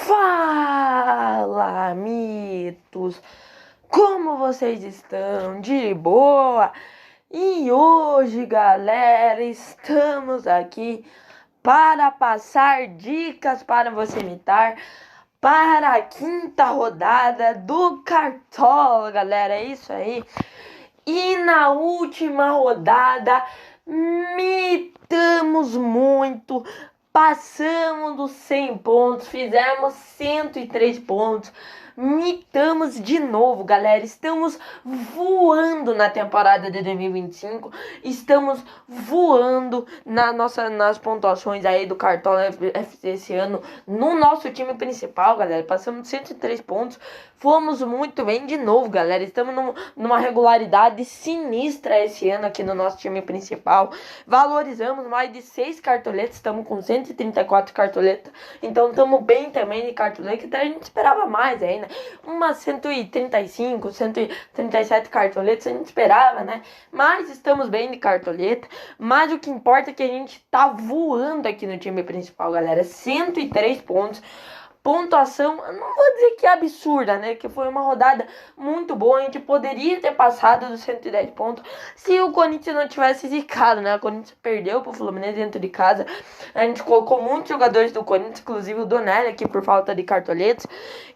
Fala, mitos! Como vocês estão? De boa? E hoje, galera, estamos aqui para passar dicas para você imitar para a quinta rodada do Cartola, galera. É isso aí. E na última rodada, mitamos muito. Passamos dos 100 pontos, fizemos 103 pontos, mitamos de novo, galera. Estamos voando na temporada de 2025, estamos voando nas pontuações aí do Cartola FC esse ano, no nosso time principal, galera. Passamos de 103 pontos, fomos muito bem de novo, galera. Estamos numa regularidade sinistra esse ano aqui no nosso time principal. Valorizamos mais de 6 cartoletas, estamos com 134 cartoletas, então estamos bem também de cartoleta, que a gente esperava mais aí, né? Umas 135, 137 cartoletas a gente esperava, né? Mas estamos bem de cartoleta, mas o que importa é que a gente tá voando aqui no time principal, galera. 103 pontos. Pontuação, não vou dizer que é absurda, né? Que foi uma rodada muito boa. A gente poderia ter passado dos 110 pontos se o Corinthians não tivesse zicado, né? O Corinthians perdeu pro Fluminense dentro de casa. A gente colocou muitos jogadores do Corinthians, inclusive o Donelli aqui por falta de cartoletas.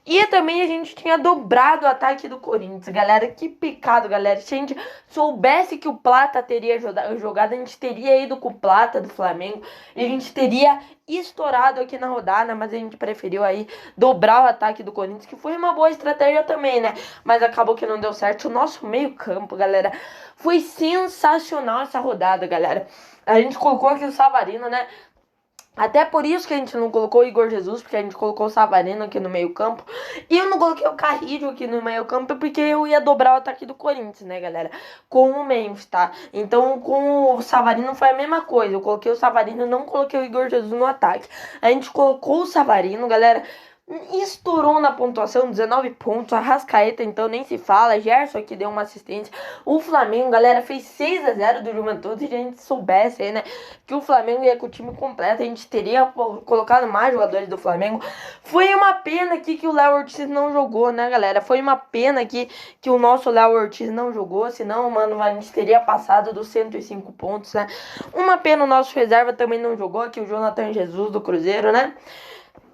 E também a gente tinha dobrado o ataque do Corinthians, galera. Que pecado, galera. Se a gente soubesse que o Plata teria jogado, a gente teria ido com o Plata do Flamengo e a gente teria estourado aqui na rodada, mas a gente preferiu aí dobrar o ataque do Corinthians, que foi uma boa estratégia também, né? Mas acabou que não deu certo. O nosso meio campo, galera, foi sensacional essa rodada, galera. A gente colocou aqui o Savarino, né? Até por isso que a gente não colocou o Igor Jesus, porque a gente colocou o Savarino aqui no meio campo. E eu não coloquei o Carrillo aqui no meio campo, porque eu ia dobrar o ataque do Corinthians, né, galera? Com o Memphis, tá? Então, com o Savarino foi a mesma coisa. Eu coloquei o Savarino, não coloquei o Igor Jesus no ataque. A gente colocou o Savarino, galera, estourou na pontuação, 19 pontos. Arrascaeta, então, nem se fala. Gerson aqui deu uma assistência. O Flamengo, galera, fez 6-0 do Juventude. Se a gente soubesse aí, né, que o Flamengo ia com o time completo, a gente teria colocado mais jogadores do Flamengo. Foi uma pena aqui que o Léo Ortiz não jogou, né, galera? Foi uma pena aqui que o nosso Léo Ortiz não jogou. Senão, mano, a gente teria passado dos 105 pontos, né? Uma pena o nosso reserva também não jogou aqui, o Jonathan Jesus do Cruzeiro, né?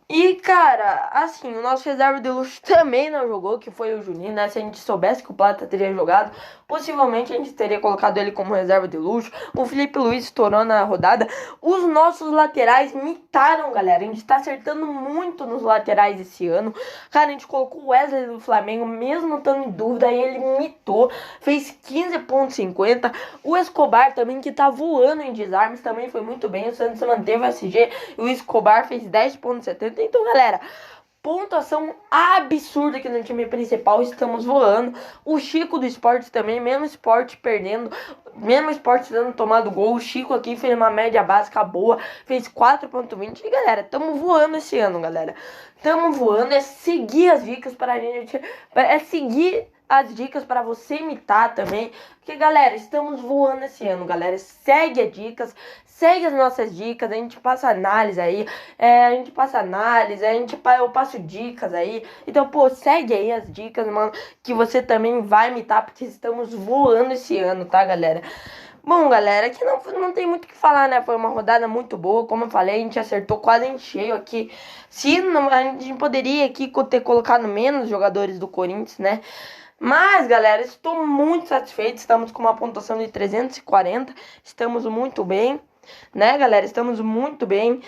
E, cara, assim, o nosso reserva de luxo também não jogou, que foi o Juninho, né? Se a gente soubesse que o Plata teria jogado, possivelmente a gente teria colocado ele como reserva de luxo. O Felipe Luiz estourou na rodada. Os nossos laterais mitaram, galera. A gente tá acertando muito nos laterais esse ano. Cara, a gente colocou o Wesley do Flamengo, mesmo estando em dúvida, e ele mitou. Fez 15,50. O Escobar também, que tá voando em desarmes, também foi muito bem. O Santos manteve o SG e o Escobar fez 10,70. Então, galera, pontuação absurda aqui no time principal, estamos voando. O Chico do Sport também, mesmo Sport perdendo, mesmo Sport dando tomado gol, o Chico aqui fez uma média básica boa, fez 4,20. E, galera, estamos voando esse ano, galera. Estamos voando, é seguir as dicas para a gente, é seguir as dicas para você imitar também. Porque, galera, estamos voando esse ano, galera. Segue as dicas, segue as nossas dicas. A gente passa análise aí. Eu passo dicas aí. Então, pô, segue aí as dicas, mano, que você também vai imitar, porque estamos voando esse ano, tá, galera? Bom, galera, aqui não tem muito o que falar, né? Foi uma rodada muito boa, como eu falei, a gente acertou quase em cheio aqui. Se não, a gente poderia aqui ter colocado menos jogadores do Corinthians, né? Mas, galera, estou muito satisfeito. Estamos com uma pontuação de 340. Estamos muito bem, né, galera? Estamos muito bem.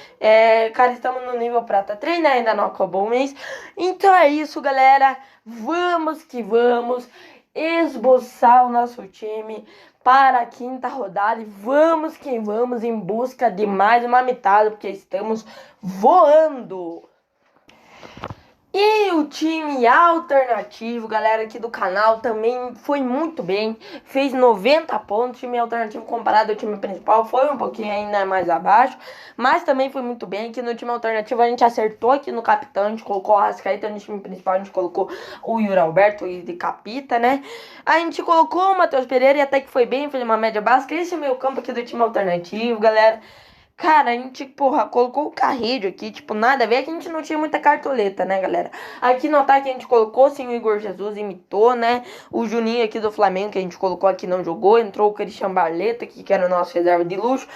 Cara, estamos no nível prata 3, né? Ainda não acabou o mês. Então é isso, galera. Vamos que vamos esboçar o nosso time para a quinta rodada. E vamos que vamos em busca de mais uma mitada, porque estamos voando. E o time alternativo, galera, aqui do canal também foi muito bem. Fez 90 pontos. O time alternativo comparado ao time principal foi um pouquinho ainda mais abaixo, mas também foi muito bem. Aqui no time alternativo a gente acertou aqui no capitão. A gente colocou o Arrascaeta. No time principal a gente colocou o Yuri Alberto de capita, né? A gente colocou o Matheus Pereira e até que foi bem. Fez uma média básica. Esse é o meio campo aqui do time alternativo, galera. Cara, a gente, porra, colocou o Carreiro aqui, tipo, nada a ver, que a gente não tinha muita cartoleta, né, galera? Aqui no ataque a gente colocou, sim, o Igor Jesus, imitou, né? O Juninho aqui do Flamengo, que a gente colocou aqui, não jogou. Entrou o Christian Barleta aqui, que era o nosso reserva de luxo.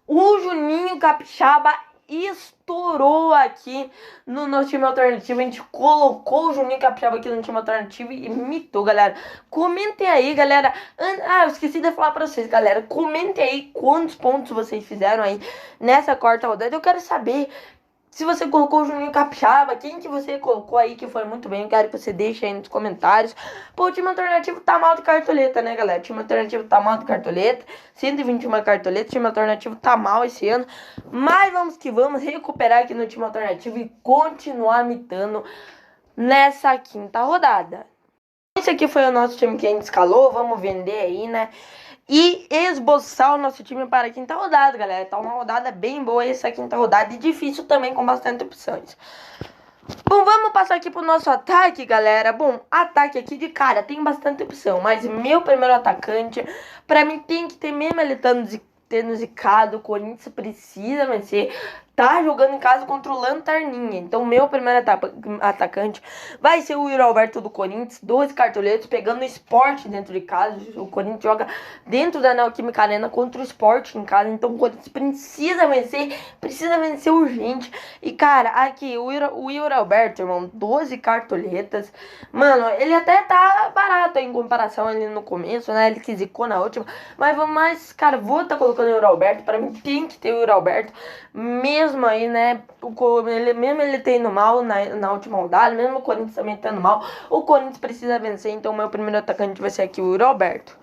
O Juninho Capixaba estourou aqui no nosso time alternativo. A gente colocou o Juninho Capixaba aqui no time alternativo e imitou, galera. Comentem aí, galera. Eu esqueci de falar pra vocês, galera. Comentem aí quantos pontos vocês fizeram aí nessa quarta rodada. Eu quero saber se você colocou o Juninho Capixaba, quem que você colocou aí que foi muito bem. Eu quero que você deixe aí nos comentários. Pô, o time alternativo tá mal de cartoleta, né, galera? O time alternativo tá mal de cartoleta. 121 cartoletas. O time alternativo tá mal esse ano. Mas vamos que vamos recuperar aqui no time alternativo e continuar mitando nessa quinta rodada. Esse aqui foi o nosso time que a gente escalou. Vamos vender aí, né? E esboçar o nosso time para a quinta rodada, galera. Tá uma rodada bem boa essa quinta rodada. E difícil também, com bastante opções. Bom, vamos passar aqui pro nosso ataque, galera. Bom, ataque aqui de cara tem bastante opção. Mas meu primeiro atacante, pra mim, tem que ter mesmo ele tendo zicado. O Corinthians precisa vencer. Tá jogando em casa contra o Lanterninha. Então, meu primeiro atacante vai ser o Yuri Alberto do Corinthians. 12 cartoletos, pegando o Sport dentro de casa. O Corinthians joga dentro da Neoquímica Arena contra o Sport em casa. Então, o Corinthians precisa vencer urgente. E, cara, aqui, o Yuri Alberto, irmão, 12 cartoletas. Mano, ele até tá barato em comparação ali no começo, né? Ele que zicou na última. Mas cara, vou estar colocando o Yuri Alberto. Pra mim, tem que ter o Yuri Alberto. Mesmo aí, né, mesmo ele tendo mal na última rodada, mesmo o Corinthians também tendo mal, o Corinthians precisa vencer, então meu primeiro atacante vai ser aqui o Roberto.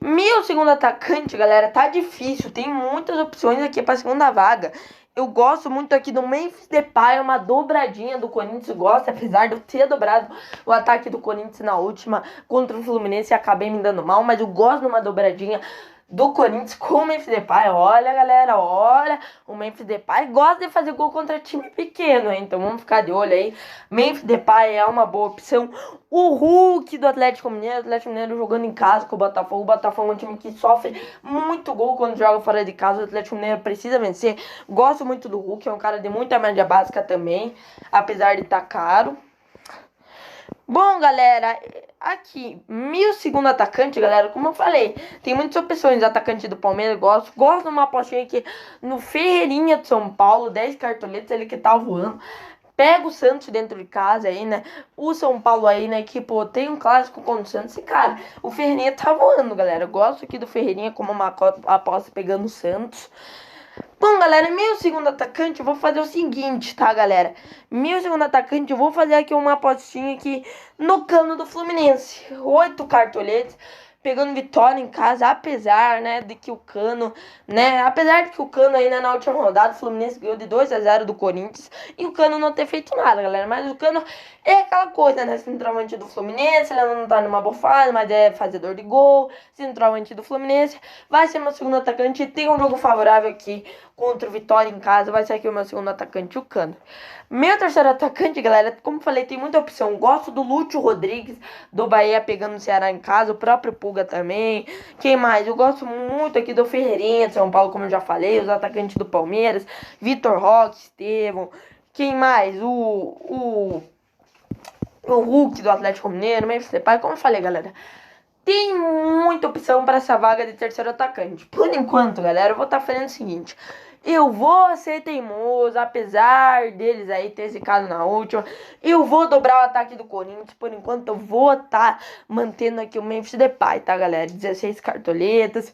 Meu segundo atacante, galera, tá difícil, tem muitas opções aqui pra segunda vaga. Eu gosto muito aqui do Memphis Depay, uma dobradinha do Corinthians, gosta, apesar de eu ter dobrado o ataque do Corinthians na última contra o Fluminense e acabei me dando mal, mas eu gosto de uma dobradinha do Corinthians com o Memphis Depay. Olha, galera, olha, o Memphis Depay gosta de fazer gol contra time pequeno, hein? Então vamos ficar de olho aí. Memphis Depay é uma boa opção. O Hulk do Atlético Mineiro jogando em casa com o Botafogo. O Botafogo é um time que sofre muito gol quando joga fora de casa. O Atlético Mineiro precisa vencer. Gosto muito do Hulk, é um cara de muita média básica também, apesar de estar caro. Bom, galera, aqui, meu segundo atacante, galera, como eu falei, tem muitas opções. Atacante do Palmeiras, gosto de uma apostinha aqui no Ferreirinha de São Paulo, 10 cartoletas, ele que tá voando. Pega o Santos dentro de casa aí, né? O São Paulo aí, né? Que, pô, tem um clássico contra o Santos. E, cara, o Ferreirinha tá voando, galera. Eu gosto aqui do Ferreirinha como uma aposta pegando o Santos. Bom, galera, meu segundo atacante, eu vou fazer o seguinte, tá, galera? Meu segundo atacante, eu vou fazer aqui uma apostinha aqui no Cano do Fluminense. 8 cartoletes, pegando vitória em casa, apesar, né, de que o Cano, né, apesar de que o Cano ainda na última rodada, o Fluminense ganhou de 2-0 do Corinthians, e o Cano não ter feito nada, galera, mas o Cano é aquela coisa, né, centroavante do Fluminense, ele não tá numa boa fase, mas é fazedor de gol, centroavante do Fluminense, vai ser meu segundo atacante, tem um jogo favorável aqui contra o Vitória em casa, vai ser aqui o meu segundo atacante, o Cano. Meu terceiro atacante, galera, como falei, tem muita opção. Gosto do Lúcio Rodrigues, do Bahia, pegando o Ceará em casa. O próprio Pulga também. Quem mais? Eu gosto muito aqui do Ferreirinha de São Paulo, como eu já falei. Os atacantes do Palmeiras. Vitor Roque, Estevão. Quem mais? O Hulk do Atlético Mineiro. Memphis Depay, como eu falei, galera. Tem muita opção para essa vaga de terceiro atacante. Por enquanto, galera, eu vou estar fazendo o seguinte. Eu vou ser teimoso, apesar deles aí ter zicado na última. Eu vou dobrar o ataque do Corinthians. Por enquanto, eu vou estar mantendo aqui o Memphis Depay, tá, galera? 16 cartoletas.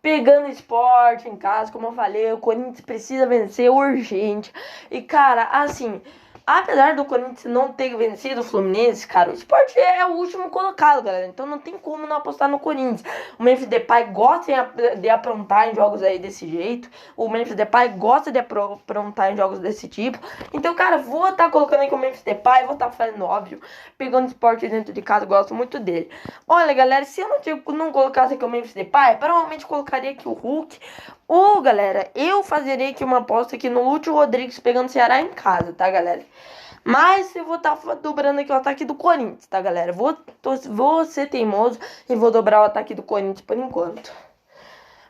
Pegando esporte em casa, como eu falei, o Corinthians precisa vencer urgente. E, cara, assim, apesar do Corinthians não ter vencido o Fluminense, cara, o Sport é o último colocado, galera. Então não tem como não apostar no Corinthians. O Memphis Depay gosta de aprontar em jogos aí desse jeito. O Memphis Depay gosta de aprontar em jogos desse tipo. Então, cara, vou estar colocando aí com o Memphis Depay, vou estar fazendo óbvio. Pegando o Sport dentro de casa, gosto muito dele. Olha, galera, se eu não colocasse aqui o Memphis Depay, provavelmente colocaria aqui o Hulk. Ou, galera, eu fazeria aqui uma aposta aqui no Lúcio Rodrigues pegando o Ceará em casa, tá, galera? Mas eu vou estar dobrando aqui o ataque do Corinthians, tá, galera? Vou ser teimoso e vou dobrar o ataque do Corinthians por enquanto.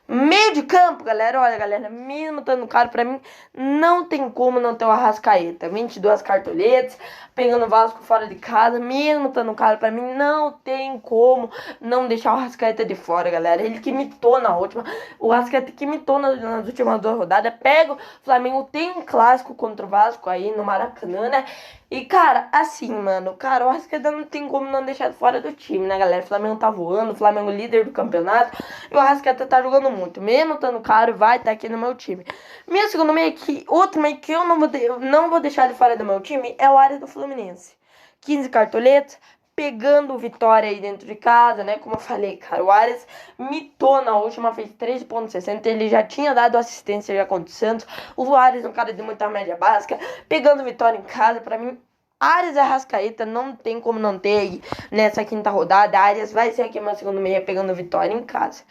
Meio de campo, galera, olha, galera, mesmo estando caro, pra mim, não tem como não ter o Arrascaeta. 22 cartoletas, pegando o Vasco fora de casa, mesmo estando caro, pra mim, não tem como não deixar o Arrascaeta de fora, galera. Ele que mitou na última, o Arrascaeta que mitou nas últimas 2 rodadas. Pega o Flamengo, tem um clássico contra o Vasco aí no Maracanã, né? E, cara, assim, mano, cara, o Arrascaeta não tem como não deixar fora do time, né, galera? O Flamengo tá voando, o Flamengo líder do campeonato, e o Arrascaeta tá jogando muito. Mesmo estando caro, vai estar aqui no meu time. Meu segundo meio que, outro meio que eu não vou deixar de fora do meu time é o Ares do Fluminense. 15 cartoletas, pegando o Vitória aí dentro de casa, né? Como eu falei, cara, o Ares mitou na última, fez 3,60. Ele já tinha dado assistência já contra o Santos. O Ares é um cara de muita média básica, pegando Vitória em casa, pra mim. Ares e Arrascaeta não tem como não ter aí nessa quinta rodada. Ares vai ser aqui meu segundo meia pegando Vitória em casa.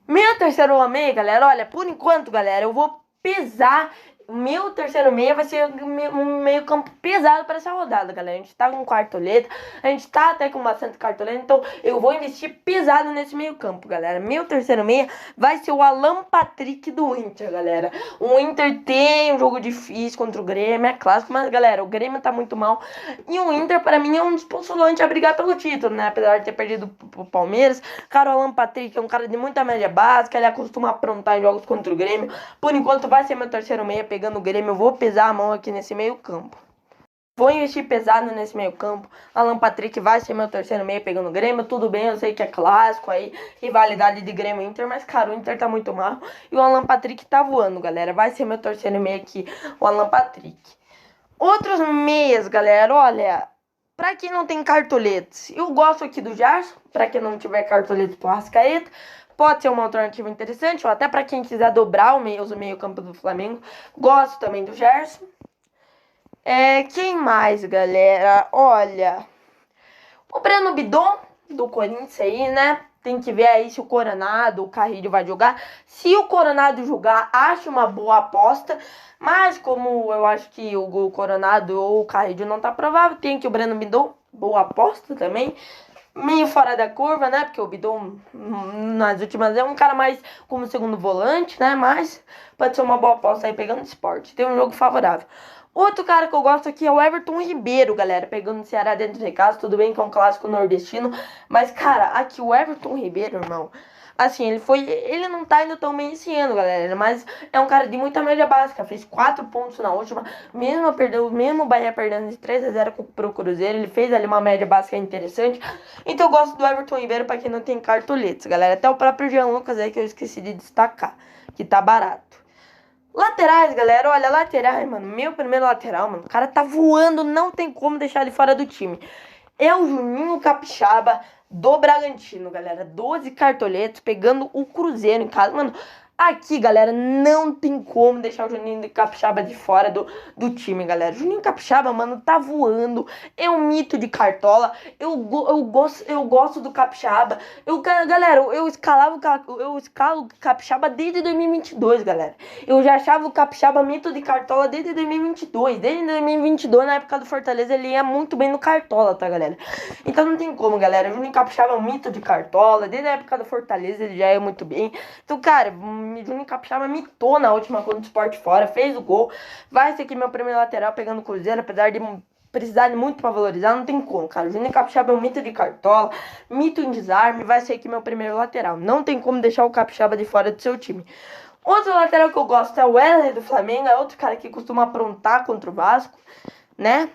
Meu terceiro meia, galera, olha, por enquanto, galera, eu vou pesar. Meu terceiro meia vai ser um meio campo pesado para essa rodada, galera. A gente tá com cartoleta, a gente tá até com bastante cartoleta, então eu vou investir pesado nesse meio campo, galera. Meu terceiro meia vai ser o Alan Patrick do Inter, galera. O Inter tem um jogo difícil contra o Grêmio, é clássico, mas, galera, o Grêmio tá muito mal. E o Inter, para mim, é um dos postulantes a brigar pelo título, né? Apesar de ter perdido pro Palmeiras. Cara, o Alan Patrick é um cara de muita média básica, ele costuma aprontar em jogos contra o Grêmio. Por enquanto, vai ser meu terceiro meia pegando o Grêmio. Eu vou pesar a mão aqui nesse meio campo. Vou investir pesado nesse meio campo. Alan Patrick vai ser meu terceiro meia pegando o Grêmio. Tudo bem, eu sei que é clássico aí, rivalidade de Grêmio e Inter, mas, cara, o Inter tá muito mal. E o Alan Patrick tá voando, galera. Vai ser meu terceiro meia aqui, o Alan Patrick. Outros meias, galera, olha, pra quem não tem cartoletes, eu gosto aqui do Gerson. Pra quem não tiver cartoletes pro Arrascaeta, pode ser uma alternativa interessante, ou até para quem quiser dobrar o meio campo do Flamengo. Gosto também do Gerson. Quem mais, galera? Olha, o Breno Bidon, do Corinthians aí, né? Tem que ver aí se o Coronado, o Carrilho vai jogar. Se o Coronado jogar, acho uma boa aposta. Mas como eu acho que o Coronado ou o Carrilho não tá provável, tem que o Breno Bidon, boa aposta também. Meio fora da curva, né? Porque o Bidon, nas últimas, é um cara mais como segundo volante, né? Mas pode ser uma boa aposta aí pegando esporte. Tem um jogo favorável. Outro cara que eu gosto aqui é o Everton Ribeiro, galera. Pegando o Ceará dentro de casa. Tudo bem que é um clássico nordestino. Mas, cara, aqui o Everton Ribeiro, irmão. Assim, ele não tá indo tão bem esse ano, galera. Mas é um cara de muita média básica. Fez 4 pontos na última. Mesmo o Bahia perdendo de 3-0 pro Cruzeiro. Ele fez ali uma média básica interessante. Então eu gosto do Everton Ribeiro pra quem não tem cartoletes, galera. Até o próprio Jean Lucas aí que eu esqueci de destacar. Que tá barato. Laterais, galera, olha, laterais, mano, meu primeiro lateral, mano, o cara tá voando, não tem como deixar ele fora do time. É o Juninho Capixaba do Bragantino, galera, 12 cartoletes, pegando o Cruzeiro em casa, mano. Aqui, galera, não tem como deixar o Juninho Capixaba de fora do time, galera. Juninho Capixaba, mano, tá voando. É um mito de cartola. Eu gosto do Capixaba. Galera, eu escalo o Capixaba desde 2022, galera. Eu já achava o Capixaba mito de cartola desde 2022. Desde 2022, na época do Fortaleza, ele ia muito bem no cartola, tá, galera? Então não tem como, galera. O Juninho Capixaba é um mito de cartola. Desde a época do Fortaleza, ele já ia muito bem. Então, cara, Juninho Capixaba mitou na última contra o Sport fora, fez o gol. Vai ser aqui meu primeiro lateral pegando o Cruzeiro, apesar de precisar de muito pra valorizar, não tem como, cara. O Juninho Capixaba é um mito de cartola, mito em desarme, vai ser aqui meu primeiro lateral. Não tem como deixar o Capixaba de fora do seu time. Outro lateral que eu gosto é o Wesley do Flamengo, é outro cara que costuma aprontar contra o Vasco, né?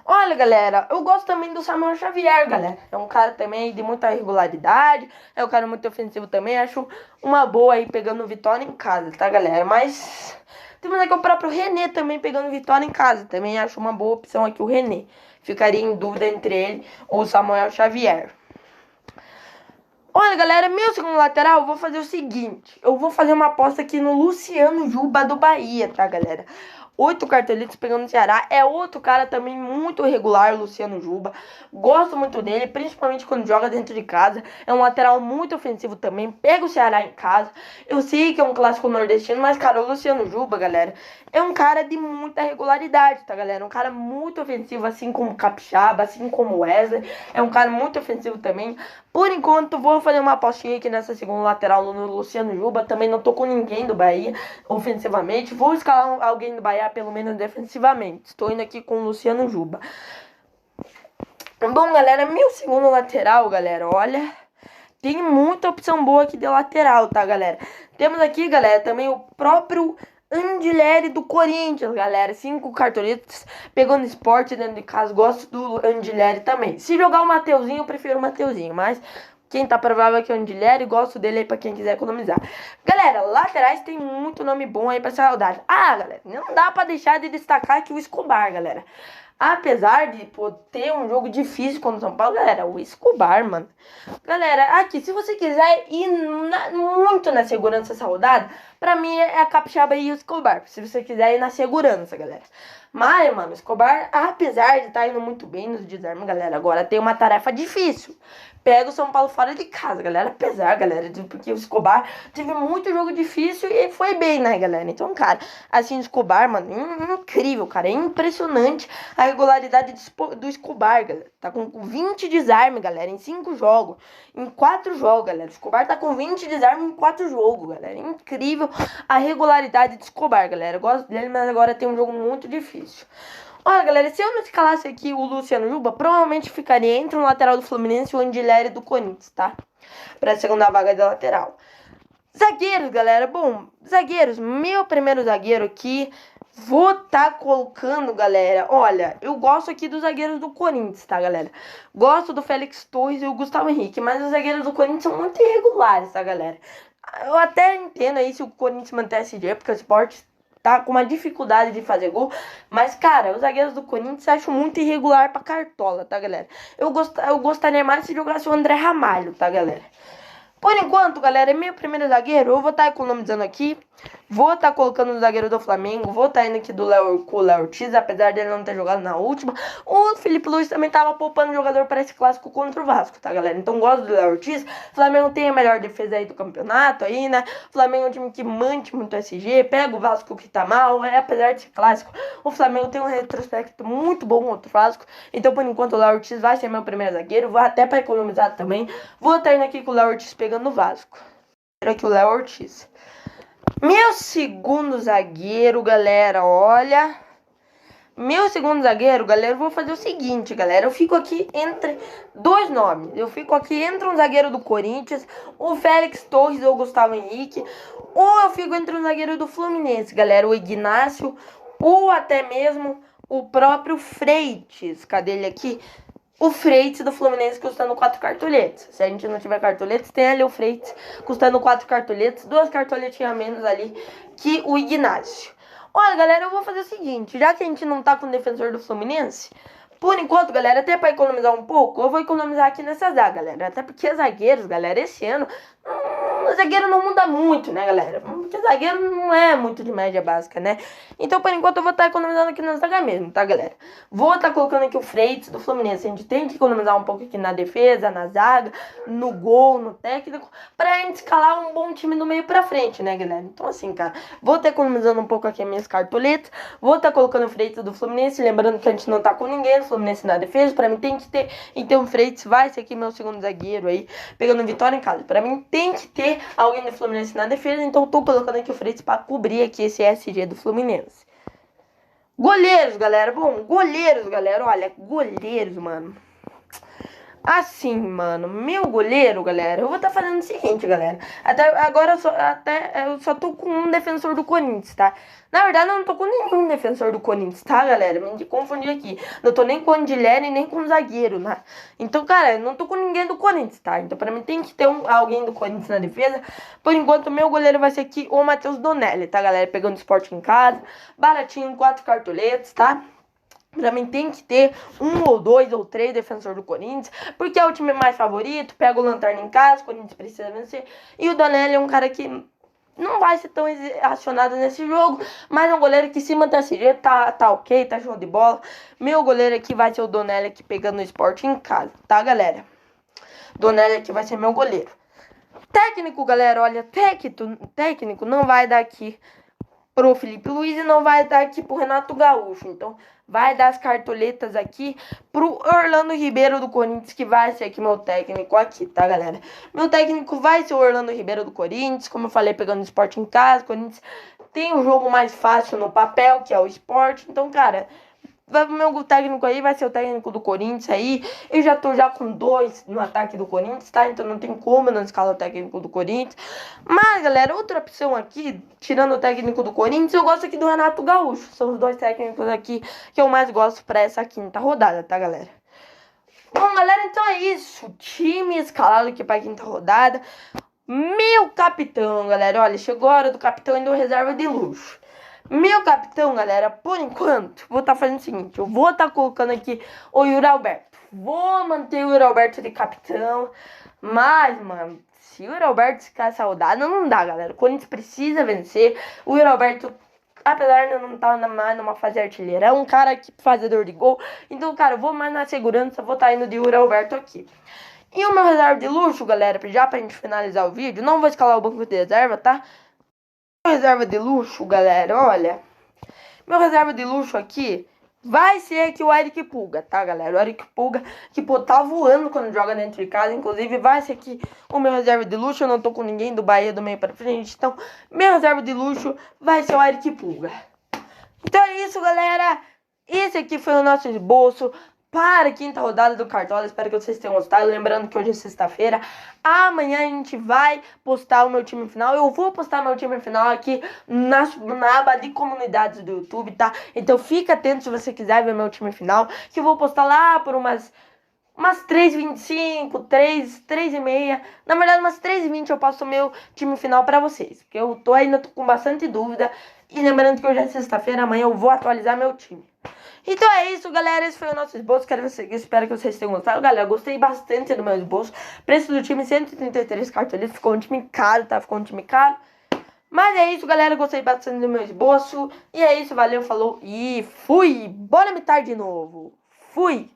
Olha, galera, eu gosto também do Samuel Xavier, galera. É um cara também de muita regularidade, é um cara muito ofensivo também. Acho uma boa aí pegando vitória em casa, tá, galera? Mas temos aqui o próprio René também pegando vitória em casa. Também acho uma boa opção aqui o René. Ficaria em dúvida entre ele ou o Samuel Xavier. Olha, galera, meu segundo lateral, eu vou fazer o seguinte. Eu vou fazer uma aposta aqui no Luciano Juba do Bahia, tá, galera? 8 cartolitos pegando no Ceará. É outro cara também muito regular, Luciano Juba. Gosto muito dele, principalmente quando joga dentro de casa. É um lateral muito ofensivo também. Pega o Ceará em casa. Eu sei que é um clássico nordestino, mas, cara, o Luciano Juba, galera, é um cara de muita regularidade, tá, galera? Um cara muito ofensivo, assim como o Capixaba, assim como o Wesley. É um cara muito ofensivo também. Por enquanto, vou fazer uma apostinha aqui nessa segunda lateral no Luciano Juba. Também não tô com ninguém do Bahia ofensivamente. Vou escalar alguém do Bahia, pelo menos defensivamente. Estou indo aqui com o Luciano Juba. Bom, galera, meu segundo lateral, galera, olha, tem muita opção boa aqui de lateral, tá, galera? Temos aqui, galera, também o próprio Andileri do Corinthians, galera. 5 cartoletas, pegou no esporte dentro de casa. Gosto do Andileri também. Se jogar o Mateuzinho, eu prefiro o Mateuzinho, mas quem tá provável aqui é o Andileri. Gosto dele aí pra quem quiser economizar. Galera, laterais tem muito nome bom aí pra essa rodada. Ah, galera, não dá pra deixar de destacar aqui o Escobar, galera. Apesar de ter um jogo difícil contra o São Paulo, galera, o Escobar, mano. Galera, aqui, se você quiser ir muito na segurança essa rodada, pra mim é a Capixaba e o Escobar. Se você quiser ir na segurança, galera. Mas, mano, o Escobar, apesar de estar indo muito bem nos desarmes, galera, agora tem uma tarefa difícil. Pega o São Paulo fora de casa, galera. Apesar, galera, porque o Escobar teve muito jogo difícil e foi bem, né, galera? Então, cara, assim, o Escobar, mano, incrível, cara. É impressionante a regularidade do Escobar, galera. Tá com 20 desarmes, galera, em 5 jogos. Em 4 jogos, galera. O Escobar tá com 20 desarmes em 4 jogos, galera. É incrível a regularidade do Escobar, galera. Eu gosto dele, mas agora tem um jogo muito difícil. Olha, galera, se eu não escalasse aqui o Luciano Juba, provavelmente ficaria entre o lateral do Fluminense e o Andileri do Corinthians, tá? Pra segunda vaga de lateral. Zagueiros, galera. Bom, zagueiros. Meu primeiro zagueiro aqui, vou tá colocando, galera. Olha, eu gosto aqui dos zagueiros do Corinthians, tá, galera? Gosto do Félix Torres e o Gustavo Henrique, mas os zagueiros do Corinthians são muito irregulares, tá, galera? Eu até entendo aí se o Corinthians manter SG, porque o Sport tá com uma dificuldade de fazer gol. Mas, cara, os zagueiros do Corinthians eu acho muito irregular pra cartola, tá, galera? Eu gostaria mais se jogasse o André Ramalho, tá, galera? Por enquanto, galera, é meu primeiro zagueiro. Eu vou estar economizando aqui. Vou estar colocando o zagueiro do Flamengo. Vou estar indo aqui com o Léo Ortiz, apesar dele não ter jogado na última. O Felipe Luiz também estava poupando o jogador para esse clássico contra o Vasco, tá, galera? Então gosto do Léo Ortiz. O Flamengo tem a melhor defesa aí do campeonato aí, né? O Flamengo é um time que mante muito SG. Pega o Vasco que tá mal. Apesar de ser clássico, o Flamengo tem um retrospecto muito bom contra o Vasco. Então, por enquanto, o Léo Ortiz vai ser meu primeiro zagueiro. Vou até para economizar também. Vou estar indo aqui com o Léo Ortiz pegando o Vasco. Aqui o Léo Ortiz. Meu segundo zagueiro, galera, olha. Meu segundo zagueiro, galera, eu vou fazer o seguinte, galera. Eu fico aqui entre dois nomes. Eu fico aqui entre um zagueiro do Corinthians, o Félix Torres ou o Gustavo Henrique. Ou eu fico entre um zagueiro do Fluminense, galera, o Ignacio. Ou até mesmo o próprio Freitas. Cadê ele aqui? O Freitas do Fluminense custando 4 cartoletas. Se a gente não tiver cartoletas, tem ali o Freitas custando 4 cartoletas. 2 cartoletinhas a menos ali que o Ignacio. Olha, galera, eu vou fazer o seguinte. Já que a gente não tá com o defensor do Fluminense, por enquanto, galera, até pra economizar um pouco, eu vou economizar aqui nessa zaga, galera. Até porque zagueiros, galera, esse ano, o zagueiro não muda muito, né, galera? Porque zagueiro não é muito de média básica, né? Então, por enquanto, eu vou estar economizando aqui na zaga mesmo, tá, galera? Vou estar colocando aqui o Freitas do Fluminense. A gente tem que economizar um pouco aqui na defesa, na zaga, no gol, no técnico, pra gente escalar um bom time do meio pra frente, né, galera? Então, assim, cara, vou estar economizando um pouco aqui as minhas cartoletas. Vou estar colocando o Freitas do Fluminense. Lembrando que a gente não tá com ninguém do Fluminense na defesa. Pra mim tem que ter. Então, o Freitas vai ser aqui meu segundo zagueiro aí, pegando vitória em casa. Pra mim tem que ter alguém do Fluminense na defesa, então tô colocando aqui o Freitas pra cobrir aqui esse SG do Fluminense. Goleiros, galera. Bom, goleiros, galera. Olha, goleiros, mano. Assim, mano, meu goleiro, galera, eu vou estar fazendo o seguinte, galera. Até agora eu só tô com um defensor do Corinthians, tá? Na verdade, eu não tô com nenhum defensor do Corinthians, tá, galera? Me confundi aqui. Não tô nem com o Andileri, nem com o zagueiro, né? Então, cara, eu não tô com ninguém do Corinthians, tá? Então, pra mim, tem que ter alguém do Corinthians na defesa. Por enquanto, o meu goleiro vai ser aqui o Matheus Donelli, tá, galera? Pegando esporte em casa. Baratinho, 4 cartoletas, tá? Pra mim tem que ter 1 ou 2 ou 3 defensor do Corinthians, porque é o time mais favorito, pega o Lanterna em casa, o Corinthians precisa vencer. E o Donelli é um cara que não vai ser tão acionado nesse jogo, mas é um goleiro que se manter assim, tá ok, tá show de bola. Meu goleiro aqui vai ser o Donelli aqui pegando o esporte em casa, tá, galera? Donelli aqui vai ser meu goleiro. Técnico, galera, olha, técnico não vai dar aqui pro Felipe Luiz e não vai dar aqui pro Renato Gaúcho. Então, vai dar as cartoletas aqui pro Orlando Ribeiro do Corinthians, que vai ser aqui meu técnico aqui, tá, galera? Meu técnico vai ser o Orlando Ribeiro do Corinthians, como eu falei, pegando o Sport em casa. O Corinthians tem um jogo mais fácil no papel, que é o Sport. Então, cara, meu técnico aí vai ser o técnico do Corinthians aí. Eu já tô com 2 no ataque do Corinthians, tá? Então não tem como eu não escalar o técnico do Corinthians. Mas, galera, outra opção aqui, tirando o técnico do Corinthians, eu gosto aqui do Renato Gaúcho. São os 2 técnicos aqui que eu mais gosto pra essa quinta rodada, tá, galera? Bom, galera, então é isso. Time escalado aqui pra quinta rodada. Meu capitão, galera, olha, chegou a hora do capitão e do reserva de luxo. Meu capitão, galera, por enquanto, vou estar fazendo o seguinte. Eu vou estar colocando aqui o Yuri Alberto. Vou manter o Yuri Alberto de capitão. Mas, mano, se o Yuri Alberto ficar saudável, não dá, galera. O Corinthians precisa vencer. O Yuri Alberto, apesar de eu não estar mais numa fase artilheira, é um cara que fazedor de gol. Então, cara, eu vou mais na segurança, vou estar indo de Yuri Alberto aqui. E o meu reserva de luxo, galera, já pra gente finalizar o vídeo, não vou escalar o banco de reserva, tá? Reserva de luxo, galera, olha. Meu reserva de luxo aqui vai ser aqui o Eric Pulga, tá, galera? O Eric Pulga, que, pô, tá voando quando joga dentro de casa. Inclusive, vai ser aqui o meu reserva de luxo. Eu não tô com ninguém do Bahia do meio pra frente. Então, meu reserva de luxo vai ser o Eric Pulga. Então é isso, galera. Esse aqui foi o nosso esboço para a quinta rodada do Cartola. Espero que vocês tenham gostado. Lembrando que hoje é sexta-feira. Amanhã a gente vai postar o meu time final. Eu vou postar meu time final aqui na aba de comunidades do YouTube, tá? Então fica atento se você quiser ver meu time final, que eu vou postar lá por umas 3h25, 3h30. Na verdade, umas 3h20 eu posto o meu time final pra vocês. Porque eu ainda tô com bastante dúvida. E lembrando que hoje é sexta-feira, amanhã eu vou atualizar meu time. Então é isso, galera. Esse foi o nosso esboço. Espero que vocês tenham gostado. Galera, eu gostei bastante do meu esboço. Preço do time, 133 cartolitos. Ficou um time caro, tá? Ficou um time caro. Mas é isso, galera. Eu gostei bastante do meu esboço. E é isso, valeu, falou e fui. Bora mitar de novo. Fui.